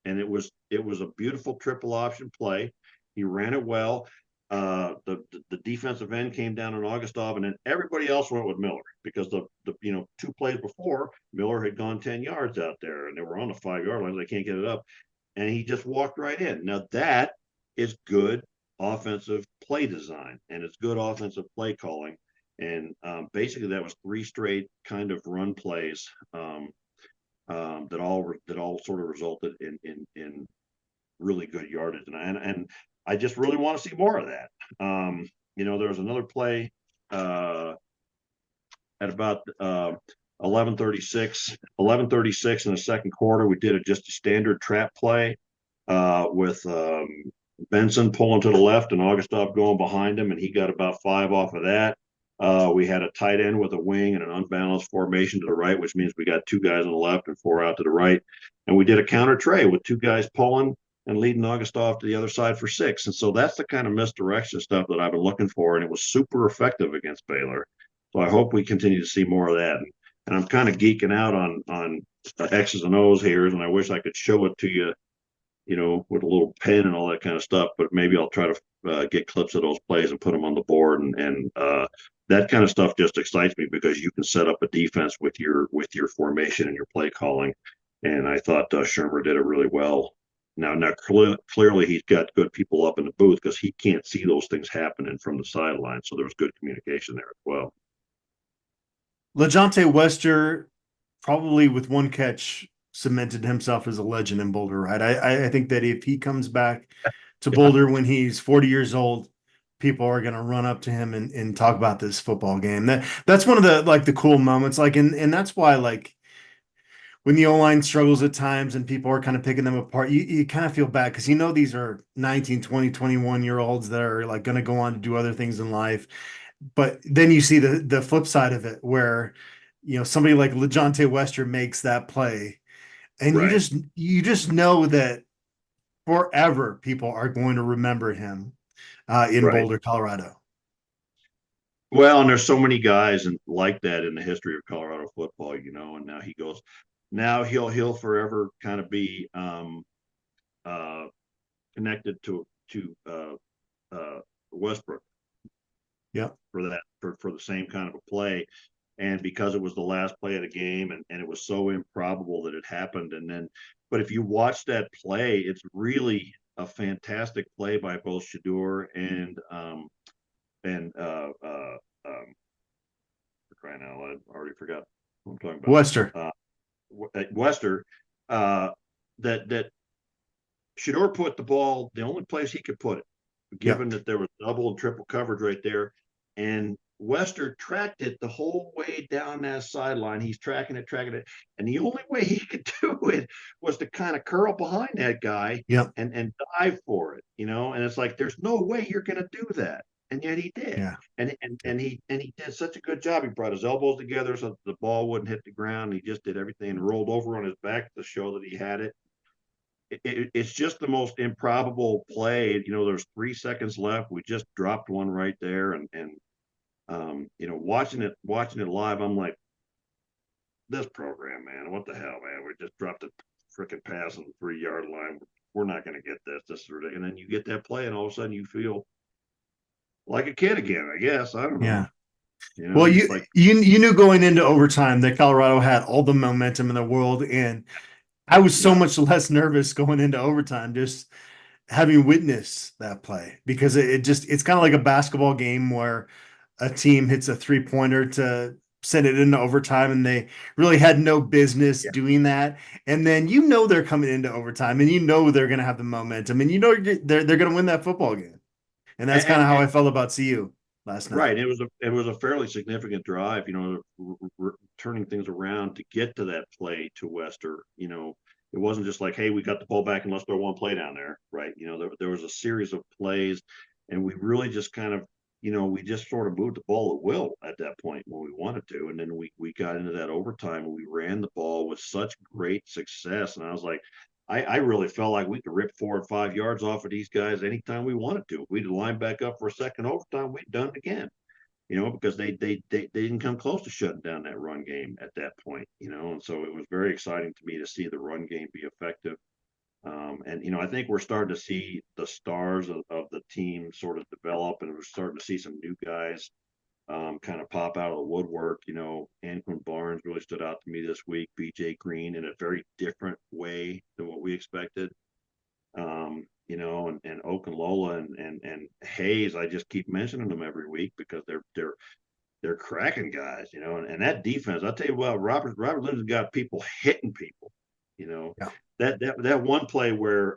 And it was a beautiful triple option play. He ran it well. The defensive end came down on Augustov, and then everybody else went with Miller because the 2 plays before Miller had gone 10 yards out there, and they were on the 5-yard line. They can't get it up, and he just walked right in. Now that is good offensive play design, and it's good offensive play calling. And basically, that was 3 straight kind of run plays that all sort of resulted in really good yardage. And I just really want to see more of that. There was another play at about 11:36 in the second quarter. We did just a standard trap play with Benson pulling to the left and Augustov going behind him, and he got about 5 off of that. We had a tight end with a wing and an unbalanced formation to the right, which means we got 2 guys on the left and 4 out to the right. And we did a counter tray with 2 guys pulling and leading Augustov to the other side for 6. And so that's the kind of misdirection stuff that I've been looking for, and it was super effective against Baylor. So I hope we continue to see more of that. And I'm kind of geeking out on X's and O's here, and I wish I could show it to you, with a little pen and all that kind of stuff. But maybe I'll try to get clips of those plays and put them on the board. And that kind of stuff just excites me because you can set up a defense with your formation and your play calling. And I thought Shermer did it really well. Now clearly he's got good people up in the booth because he can't see those things happening from the sideline. So there was good communication there as well. LeJohntay Wester, probably with 1 catch, cemented himself as a legend in Boulder, right? I think that if he comes back to Boulder when he's 40 years old, people are going to run up to him and talk about this football game. That's one of the cool moments. And that's why, when the O-line struggles at times and people are kind of picking them apart, you kind of feel bad because these are 19, 20, 21-year-olds that are going to go on to do other things in life. But then you see the flip side of it where, somebody like LeJohntay Wester makes that play, and right. you just know that forever people are going to remember him in Right. Boulder, Colorado. Well, and there's so many guys like that in the history of Colorado football, and now he'll forever kind of be connected to Westbrook. Yeah. For the same kind of a play. And because it was the last play of the game and it was so improbable that it happened. But if you watch that play, it's really a fantastic play by both Shador and for crying out loud, I already forgot who I'm talking about. Wester, that Shador put the ball the only place he could put it, given that there was double and triple coverage right there. And Wester tracked it the whole way down that sideline. He's tracking it. And the only way he could do it was to kind of curl behind that guy and dive for it, and it's like, there's no way you're going to do that. And yet he did. Yeah. And he did such a good job. He brought his elbows together so the ball wouldn't hit the ground. He just did everything and rolled over on his back to show that he had it. It's just the most improbable play. There's 3 seconds left. We just dropped one right there, and watching it live, I'm like, this program, man, what the hell, man? We just dropped a freaking pass on the 3-yard line. We're not going to get this. This is ridiculous. And then you get that play, and all of a sudden you feel like a kid again. I guess I don't know. Yeah. Well, you knew going into overtime that Colorado had all the momentum in the world, and I was so much less nervous going into overtime just having witnessed that play, because it's kind of like a basketball game where a team hits a 3-pointer to send it into overtime, and they really had no business Yeah. doing that. And then they're coming into overtime, and they're going to have the momentum, and they're going to win that football game. And that's kind of how And I felt about CU last night. right, it was a fairly significant drive, turning things around to get to that play to Wester. It wasn't just like, hey, we got the ball back and let's throw one play down there, right? There was a series of plays, and we really just kind of, we just sort of moved the ball at will at that point when we wanted to, and then we got into that overtime and we ran the ball with such great success, and I was like, I really felt like we could rip 4 or 5 yards off of these guys anytime we wanted to. If we'd line back up for a second overtime, we'd done it again. Because they didn't come close to shutting down that run game at that point. And so it was very exciting to me to see the run game be effective. And I think we're starting to see the stars of the team sort of develop, and we're starting to see some new guys kind of pop out of the woodwork. Anquin Barnes really stood out to me this week. BJ Green in a very different way than what we expected. And Okunlola and Hayes, I just keep mentioning them every week because they're cracking guys, and that defense, I'll tell you what, Robert Lindsey's got people hitting people, Yeah. that one play where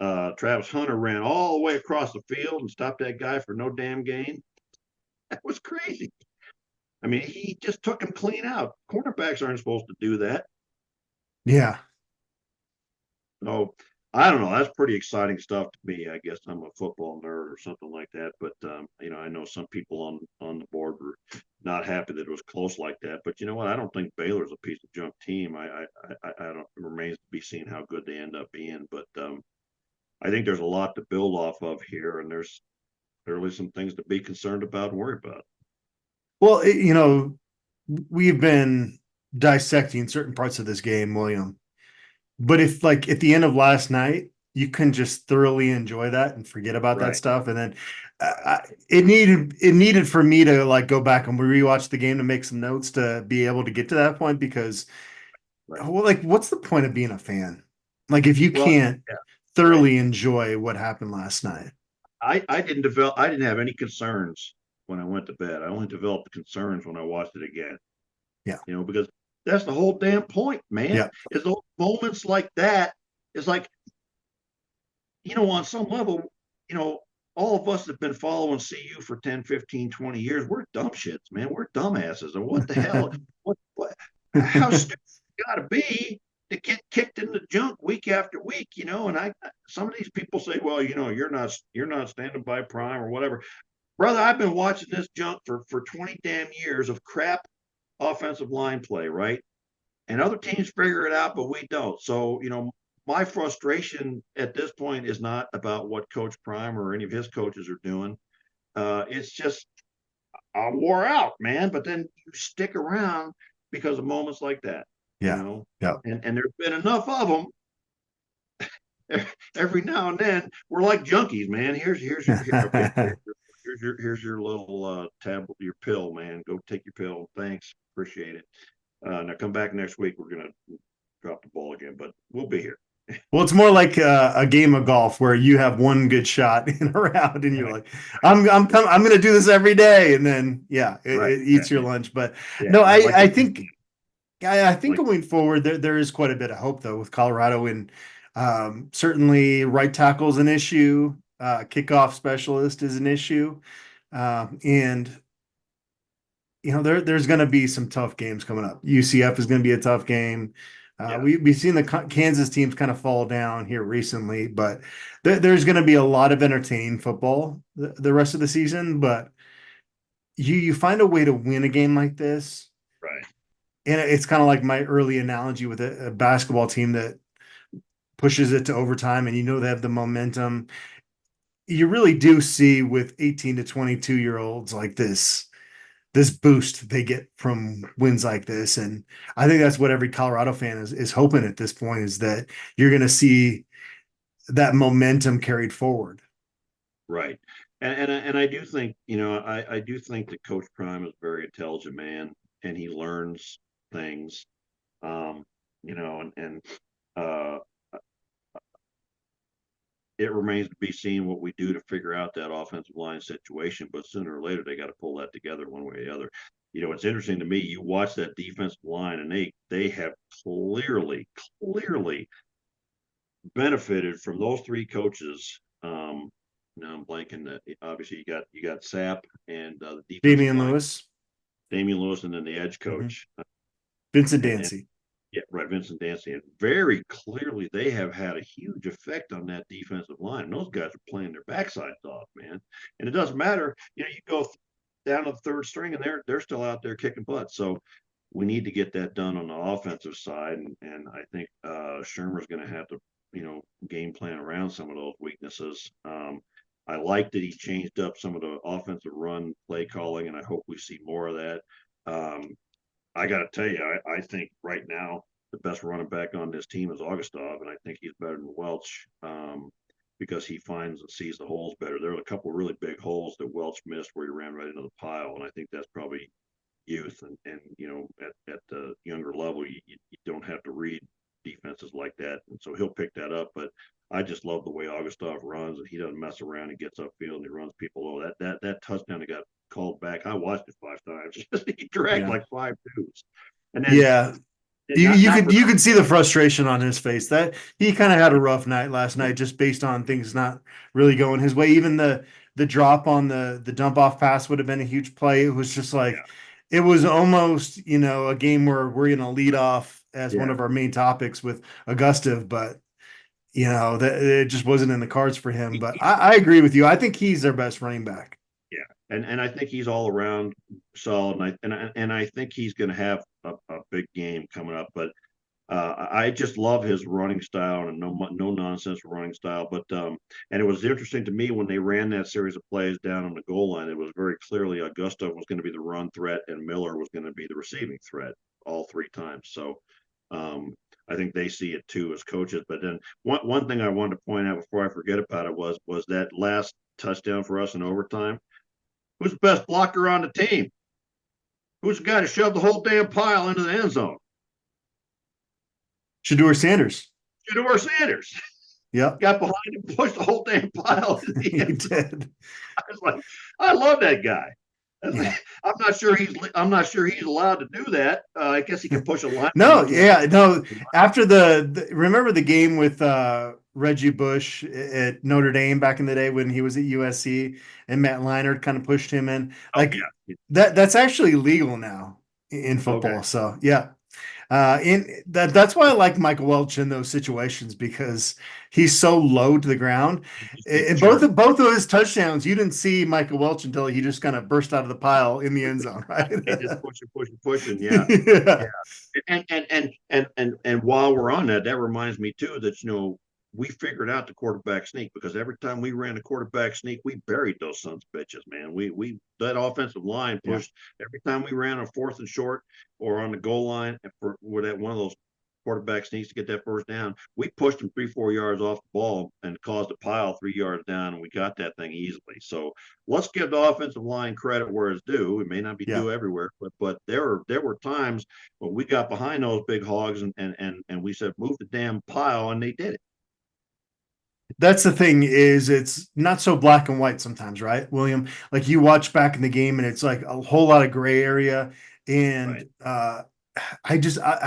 Travis Hunter ran all the way across the field and stopped that guy for no damn gain. That was crazy. I mean, he just took him clean out. Cornerbacks aren't supposed to do that. Yeah. So I don't know. That's pretty exciting stuff to me. I guess I'm a football nerd or something like that. But I know some people on the board were not happy that it was close like that. But you know what? I don't think Baylor's a piece of junk team. I don't. It remains to be seen how good they end up being. But I think there's a lot to build off of here, and there's clearly some things to be concerned about and worry about. Well, we've been dissecting certain parts of this game, William. But if, like, at the end of last night, you can just thoroughly enjoy that and forget about that Right. stuff, and then it needed for me to like go back and rewatch the game to make some notes to be able to get to that point, because Right. well, like, what's the point of being a fan? Like, if you Well, can't yeah. Right. thoroughly enjoy what happened last night. I didn't have any concerns when I went to bed. I only developed the concerns when I watched it again. Yeah. Because that's the whole damn point, man. Yeah. Is those moments like that is like, on some level, all of us that have been following CU for 10, 15, 20 years, we're dumb shits, man. We're dumbasses. And what the hell? How stupid you gotta be to get kicked in the junk week after week, and some of these people say, well, you're not standing by prime or whatever. Brother, I've been watching this junk for 20 damn years of crap offensive line play, right? And other teams figure it out, but we don't. So, my frustration at this point is not about what Coach Prime or any of his coaches are doing. It's just I wore out, man. But then you stick around because of moments like that, Yeah. Yeah. and there's been enough of them. Every now and then, we're like junkies, man. Here's okay, here's your little tablet, your pill, man. Go take your pill. Thanks, appreciate it. Now come back next week. We're gonna drop the ball again, but we'll be here. Well, it's more like a game of golf where you have one good shot in a round, and you're Right, like, I'm going to do this every day, and then yeah, right, it eats your lunch. But yeah. no, Like I think like going forward there is quite a bit of hope though with Colorado, and certainly right tackle is an issue, kickoff specialist is an issue, and there's going to be some tough games coming up. UCF is going to be a tough game. yeah, We've seen the Kansas teams kind of fall down here recently, but there's going to be a lot of entertaining football the rest of the season. But you find a way to win a game like this, right, and it's kind of like my early analogy with a basketball team that pushes it to overtime, and they have the momentum. You really do see with 18 to 22-year-olds like this boost they get from wins like this. And I think that's what every Colorado fan is hoping at this point, is that you're going to see that momentum carried forward. right. And I do think I do think that Coach Prime is a very intelligent man, and he learns things, and uh, it remains to be seen what we do to figure out that offensive line situation. But sooner or later, they got to pull that together one way or the other. It's interesting to me. You watch that defensive line, and they have clearly benefited from those three coaches. Now I'm blanking. That obviously you got Sapp and the defensive line, Damian Lewis, and then the edge coach, Vincent Dancy. Yeah, right, Vincent Dancy. And very clearly, they have had a huge effect on that defensive line. And those guys are playing their backsides off, man. And it doesn't matter. You go down to the third string, and they're still out there kicking butt. So we need to get that done on the offensive side. And I think Shermer's going to have to, game plan around some of those weaknesses. I like that he changed up some of the offensive run play calling, and I hope we see more of that. I got to tell you, I think right now the best running back on this team is Augustov, and I think he's better than Welch because he finds and sees the holes better. There are a couple of really big holes that Welch missed where he ran right into the pile, and I think that's probably youth. And at the younger level, you don't have to read defenses like that, and so he'll pick that up. But I just love the way Augustov runs, and he doesn't mess around. He gets upfield and he runs people over. That touchdown that got called back, I watched it 5 times. He dragged like 5 dudes. And then you could see the frustration on his face. That he kind of had a rough night last night, just based on things not really going his way. Even the drop on the dump off pass would have been a huge play. It was just like it was almost a game where we're going to lead off as one of our main topics with Augustov, but that it just wasn't in the cards for him. But I agree with you. I think he's their best running back. Yeah, and I think he's all around solid, and I think he's going to have a big game coming up. But I just love his running style and no nonsense running style. But and it was interesting to me when they ran that series of plays down on the goal line. It was very clearly Augusto was going to be the run threat and Miller was going to be the receiving threat all 3 times. So I think they see it too as coaches. But then one thing I wanted to point out before I forget about it was that last touchdown for us in overtime. Who's the best blocker on the team? Who's the guy to shove the whole damn pile into the end zone? Shedeur Sanders. Yep. Got behind him, pushed the whole damn pile. He did. I was like, I love that guy. Yeah. I'm not sure he's allowed to do that. I guess he can push a line. No. After remember the game with Reggie Bush at Notre Dame back in the day when he was at USC and Matt Leinart kind of pushed him in. That's actually legal now in football. Okay. So yeah. That's why I like Michael Welch in those situations, because he's so low to the ground. And both of his touchdowns, you didn't see Michael Welch until he just kind of burst out of the pile in the end zone, right? Just pushing, yeah. And while we're on that reminds me too that we figured out the quarterback sneak, because every time we ran a quarterback sneak, we buried those sons of bitches, man. We that offensive line pushed every time we ran a 4th and short or on the goal line for one of those quarterback sneaks to get that first down. We pushed them 3-4 yards off the ball and caused a pile 3 yards down, and we got that thing easily. So let's give the offensive line credit where it's due. It may not be due everywhere, but there were times when we got behind those big hogs and we said, move the damn pile, and they did it. That's the thing, is it's not so black and white sometimes, right, William? Like you watch back in the game and it's like a whole lot of gray area. And I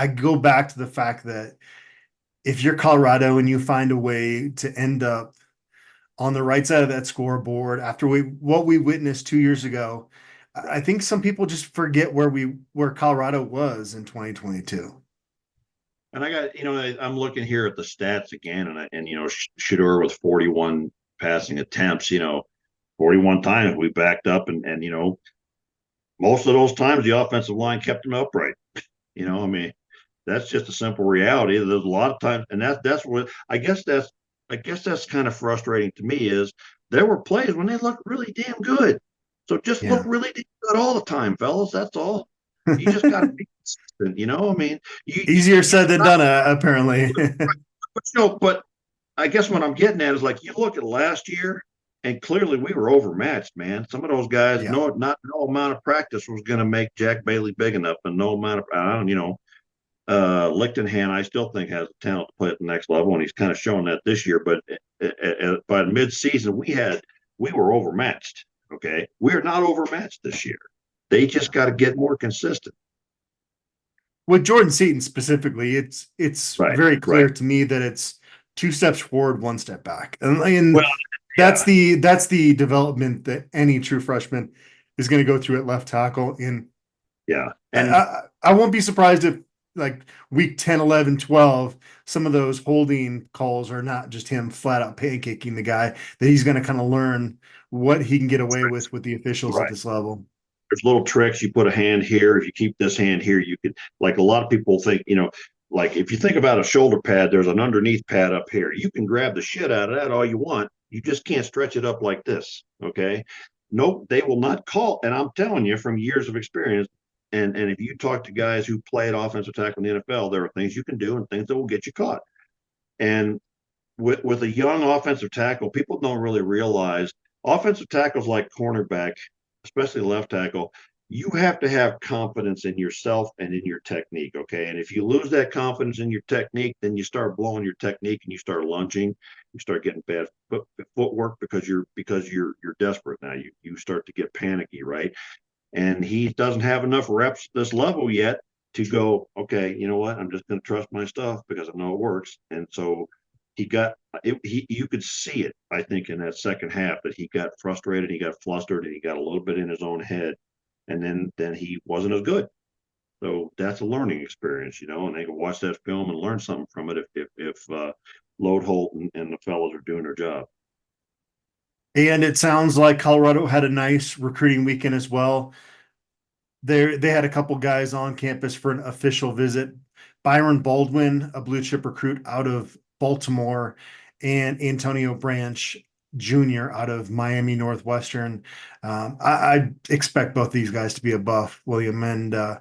go back to the fact that if you're Colorado and you find a way to end up on the right side of that scoreboard after what we witnessed 2 years ago, I think some people just forget where Colorado was in 2022. And I got, I'm looking here at the stats again, and Shedeur with 41 passing attempts, 41 times we backed up, and most of those times the offensive line kept him upright. That's just a simple reality. There's a lot of times, and that's what I guess that's kind of frustrating to me, is there were plays when they looked really damn good. So just look really damn good all the time, fellas. That's all. You just got to be consistent, easier said than done, apparently. but I guess what I'm getting at is, like, you look at last year, and clearly we were overmatched, man. Some of those guys, no amount of practice was going to make Jack Bailey big enough, and no amount of, Lichtenhand, I still think has the talent to play at the next level, and he's kind of shown that this year. But by mid-season, we were overmatched. Okay, we're not overmatched this year. They just got to get more consistent. With Jordan Seaton specifically, it's Right, very clear right. to me that it's 2 steps forward, 1 step back, and Well, that's yeah, the development that any true freshman is going to go through at left tackle. And yeah, and I won't be surprised if, like, week 10, 11, 12, some of those holding calls are not just him flat out pancaking the guy, that he's going to kind of learn what he can get away with the officials at right. this level. There's little tricks. You put a hand here. If you keep this hand here, you could, like a lot of people think, like if you think about a shoulder pad, there's an underneath pad up here. You can grab the shit out of that all you want. You just can't stretch it up like this. Okay. Nope, they will not call. And I'm telling you from years of experience, and if you talk to guys who played offensive tackle in the NFL, there are things you can do and things that will get you caught. And with a young offensive tackle, people don't really realize offensive tackles like cornerback, especially left tackle, you have to have confidence in yourself and in your technique. Okay. And if you lose that confidence in your technique, then you start blowing your technique and you start lunging, you start getting bad footwork because you're desperate now. You start to get panicky, right? And he doesn't have enough reps at this level yet to go, okay, you know what? I'm just going to trust my stuff because I know it works. And so he got it. You could see it, I think, in that second half that he got frustrated, he got flustered, and he got a little bit in his own head, and then he wasn't as good. So that's a learning experience, and they can watch that film and learn something from it if Lode Holt and the fellows are doing their job. And it sounds like Colorado had a nice recruiting weekend as well. They had a couple guys on campus for an official visit. Byron Baldwin, a blue chip recruit out of Baltimore, and Antonio Branch Jr. out of Miami Northwestern. I expect both these guys to be a buff, William, and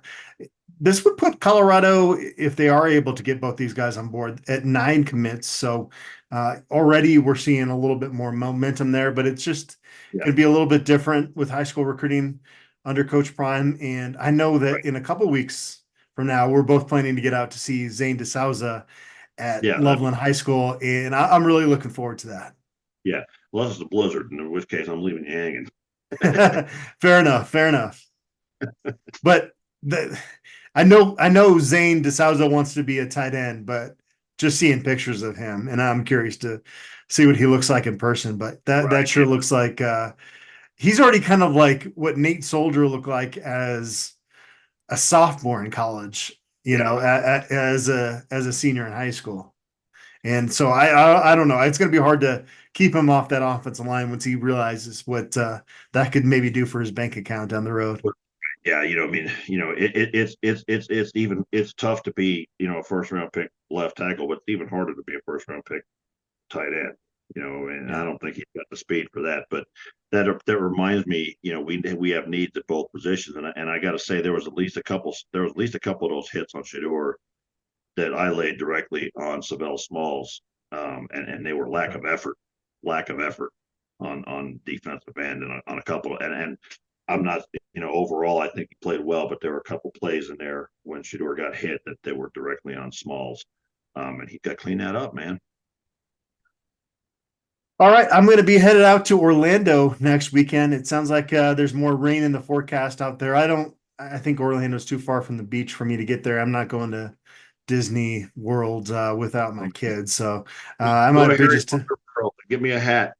this would put Colorado, if they are able to get both these guys on board, at 9 commits. So already we're seeing a little bit more momentum there, but it's just Yeah, going to be a little bit different with high school recruiting under Coach Prime. And I know that right. in a couple weeks from now, we're both planning to get out to see Zane DeSouza at Yeah, Loveland High School, and I'm really looking forward to that. yeah. Unless it's a blizzard, in which case I'm leaving you hanging. Fair enough, fair enough. But I know Zane DeSouza wants to be a tight end, but just seeing pictures of him, and I'm curious to see what he looks like in person. But that Right. sure looks like he's already kind of like what Nate Soldier looked like as a sophomore in college, Yeah. as a senior in high school. And so I don't know. It's going to be hard to keep him off that offensive line once he realizes what that could maybe do for his bank account down the road. Yeah, I mean, it's tough to be, a first round pick left tackle, but it's even harder to be a first round pick tight end, and I Yeah. don't think he's got the speed for that. But that reminds me, we have needs at both positions, and I got to say there was at least a couple of those hits on Shador that I laid directly on Savell Smalls, and they were lack of effort on defensive end and on a couple and I'm not, overall, I think he played well, but there were a couple plays in there when Shador got hit that they were directly on Smalls. And he got to clean that up, man. All right, I'm going to be headed out to Orlando next weekend. It sounds like there's more rain in the forecast out there. I think Orlando's too far from the beach for me to get there. I'm not going to Disney World without my kids. So I Go to might be Harry just Potter World. Give me a hat.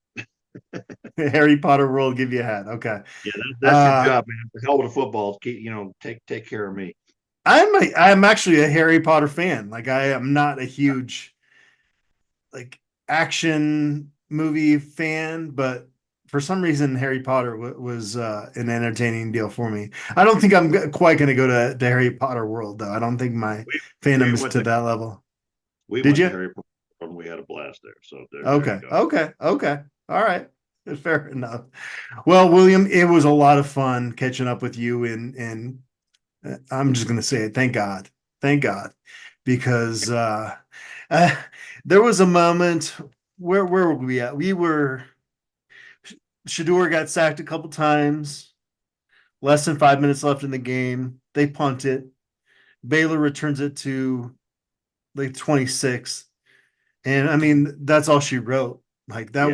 Harry Potter World, give you a hat. Okay. Yeah, that's your Uh, job, man. The hell with the football. Keep, take care of me. I'm actually a Harry Potter fan. Like, I am not a huge like action movie fan, but for some reason Harry Potter was an entertaining deal for me. I don't think I'm quite going to go to the Harry Potter world though. I don't think my We fandom we is went to to that level. we Did went to you? Harry Potter and we had a blast there. So there you Okay. go. Okay. Okay. All right. Fair enough. Well, William, it was a lot of fun catching up with you, and I'm just going to say it. Thank God, because uh, there was a moment where were we at? We were Shador got sacked a couple times. Less than 5 minutes left in the game. They punt it. Baylor returns it to like 26. And I mean, that's all she wrote. Like Yeah.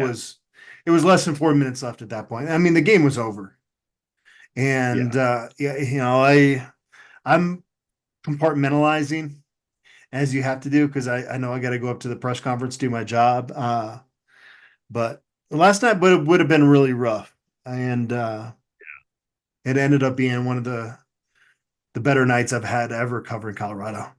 it was less than 4 minutes left at that point. I mean, the game was over. And Yeah. I'm compartmentalizing as you have to do because I know I got to go up to the press conference, do my job. But last night would have been really rough. And it ended up being one of the better nights I've had ever covering Colorado.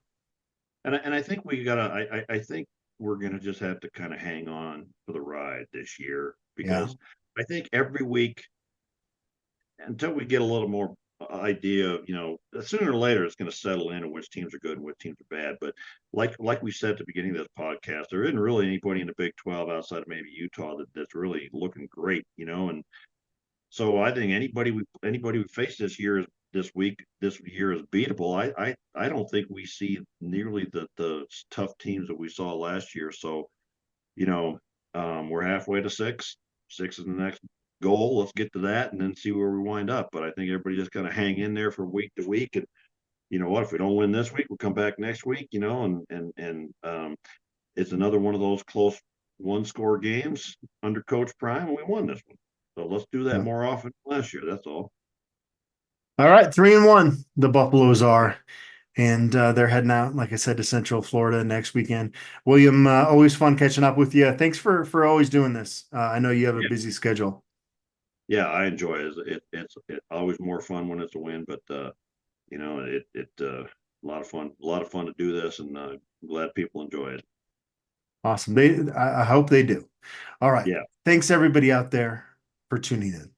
And I think we gotta. I think we're gonna just have to kind of hang on for the ride this year Yeah. because I think every week until we get a little more idea of, sooner or later it's going to settle in on which teams are good and which teams are bad. But like we said at the beginning of this podcast, there isn't really anybody in the Big 12 outside of maybe Utah that's really looking great, and so I think anybody we face this year this year is beatable. I don't think we see nearly the tough teams that we saw last year. So, we're halfway to six. Six is the next goal. Let's get to that and then see where we wind up. But I think everybody just got to hang in there from week to week. And you know what? If we don't win this week, we'll come back next week. And it's another one of those close one-score games under Coach Prime, and we won this one. So let's do that Yeah. more often than last year. That's all. All right, 3-1, the Buffaloes are. And they're heading out, like I said, to Central Florida next weekend. William, always fun catching up with you. Thanks for always doing this. I know you have a Yeah. busy schedule. Yeah, I enjoy it. It's always more fun when it's a win, but a lot of fun to do this, and glad people enjoy it. Awesome. I hope they do. All right. Yeah. Thanks everybody out there for tuning in.